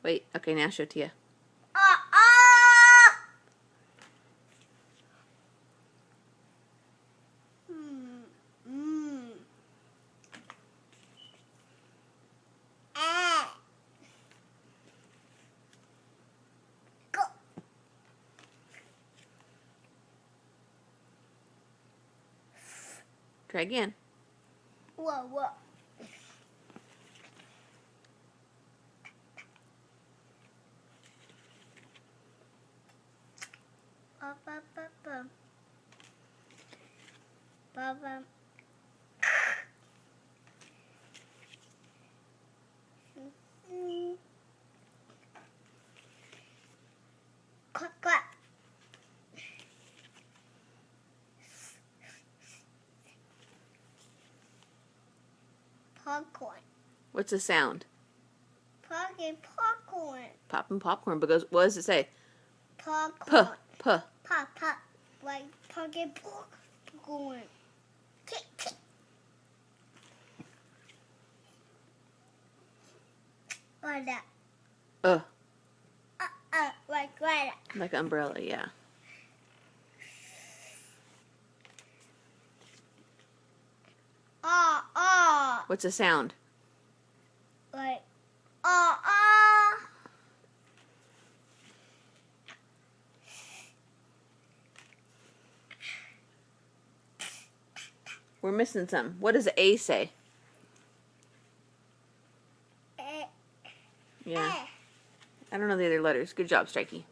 Wait, okay, now show Tia. Try again. Whoa. Baba. Quack. Popcorn. What's the sound? Popcorn. Popping popcorn, because what does it say? Popcorn. Puh. Pop. Like popcorn. Popcorn. Tick. Like that. Like that. Like an umbrella, yeah. What's the sound? Like We're missing some. What does A say? Yeah. I don't know the other letters. Good job, Strikey.